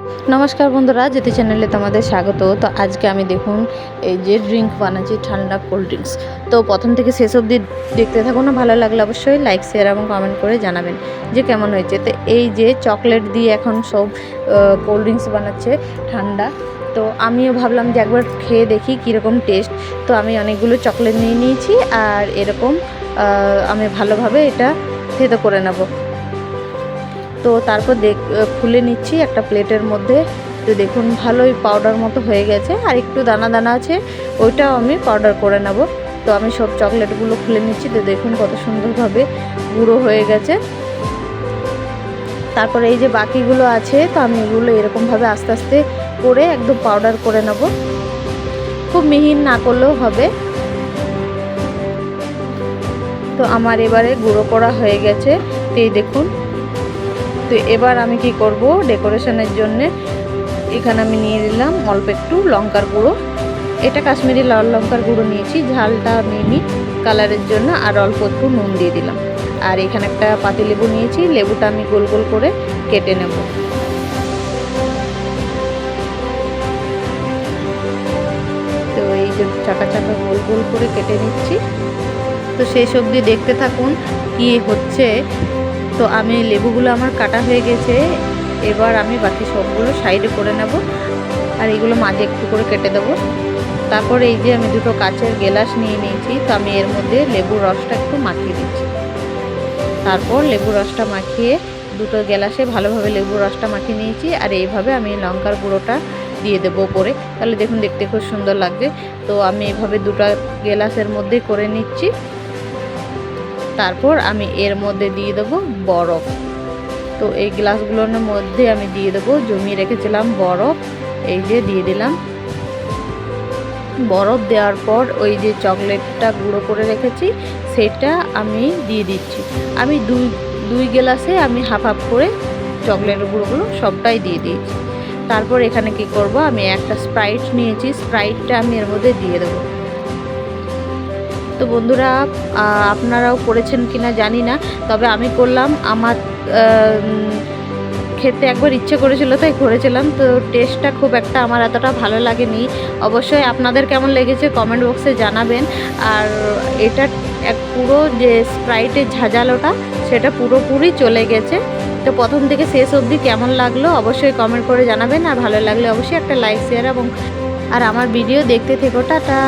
নমস্কার বন্ধুরা, জ্যোতি চ্যানেলে তোমাদের স্বাগত। তো আজকে আমি দেখুন এই যে ড্রিঙ্ক বানাচ্ছি, ঠান্ডা কোল্ড ড্রিঙ্কস। তো প্রথম থেকে শেষ অবধি দেখতে থাকুন, ভালো লাগলে অবশ্যই লাইক শেয়ার এবং কমেন্ট করে জানাবেন যে কেমন হয়েছে। তো এই যে চকলেট দিয়ে এখন সব কোল্ড ড্রিঙ্কস বানাচ্ছে ঠান্ডা। তো আমিও ভাবলাম যে একবার খেয়ে দেখি কীরকম টেস্ট। তো আমি অনেকগুলো চকলেট নিয়ে নিয়েছি আর এরকম আমি ভালোভাবে এটা থেতো করে নেব। তো তারপর খুলে নিচ্ছি একটা প্লেটের মধ্যে। তো দেখুন ভালোই পাউডার মতো হয়ে গেছে, আর একটু দানা দানা আছে, ওইটাও আমি পাউডার করে নেব। তো আমি সব চকলেটগুলো খুলে নিচ্ছি। তো দেখুন কত সুন্দরভাবে গুঁড়ো হয়ে গেছে। তারপরে এই যে বাকিগুলো আছে, তো আমি এগুলো এরকমভাবে আস্তে আস্তে করে একদম পাউডার করে নেব, খুব মিহিন না করলেও হবে। তো আমার এবারে গুঁড়ো করা হয়ে গেছে, এই দেখুন। তো এবার আমি কি করব, ডেকোরেশনের জন্য এখানে আমি নিয়ে নিলাম অল্প একটু লঙ্কার গুঁড়ো। এটা কাশ্মীরি লাল লঙ্কার গুঁড়ো নিয়েছি, ঝালটা নিইনি কালারের জন্য। আর অল্প একটু নুন দিয়ে দিলাম। আর এখানে একটা পাতিলেবু নিয়েছি, লেবুটা আমি গোল গোল করে কেটে নেব। তো এই যে চাকা চাকা গোল গোল করে কেটে নিচ্ছি। তো সেই সবজি দেখতে থাকুন কি হচ্ছে। তো আমি লেবুগুলো আমার কাটা হয়ে গেছে, এবার আমি বাকি সবগুলো সাইডে করে নেব, আর এগুলো মাঝে একটু করে কেটে দেবো। তারপরে এই যে আমি দুটো কাচের গ্লাস নিয়ে নিয়েছি, তো আমি এর মধ্যে লেবুর রসটা একটু মাখিয়ে দিচ্ছি। তারপর লেবুর রসটা মাখিয়ে দুটো গ্লাসে ভালোভাবে লেবুর রসটা মাখিয়ে নিয়েছি, আর এইভাবে আমি লঙ্কার গুঁড়োটা দিয়ে দেবো উপরে। তাহলে দেখুন দেখতে খুব সুন্দর লাগবে। তো আমি এইভাবে দুটো গ্লাসের মধ্যে করে নিচ্ছি। তারপর আমি এর মধ্যে দিয়ে দেবো বরফ। তো এই গ্লাসগুলোর মধ্যে আমি দিয়ে দেবো জমিয়ে রেখেছিলাম বরফ। এই যে দিয়ে দিলাম বরফ। দেওয়ার পর ওই যে চকলেটটা গুঁড়ো করে রেখেছি সেটা আমি দিয়ে দিচ্ছি। আমি দুই গ্লাসে আমি হাফ হাফ করে চকলেটের গুঁড়োগুলো সবটাই দিয়ে দিয়েছি। তারপর এখানে কি করব, আমি একটা স্প্রাইট নিয়েছি, স্প্রাইটটা আমি এর মধ্যে দিয়ে দেবো। তো বন্ধুরা আপনারাও করেছেন কিনা জানি না, তবে আমি করলাম। আমার খেতে একবার ইচ্ছে করেছিল তাই করেছিলাম। তো টেস্টটা খুব একটা আমার এতটা ভালো লাগেনি। অবশ্যই আপনাদের কেমন লেগেছে কমেন্ট বক্সে জানাবেন। আর এটা পুরো যে স্প্রাইটের ঝাঁঝালোটা সেটা পুরোপুরি চলে গেছে। তো প্রথম থেকে শেষ অবধি কেমন লাগলো অবশ্যই কমেন্ট করে জানাবেন। আর ভালো লাগলে অবশ্যই একটা লাইক শেয়ার এবং আমার ভিডিও দেখতে থেকো। টাটা।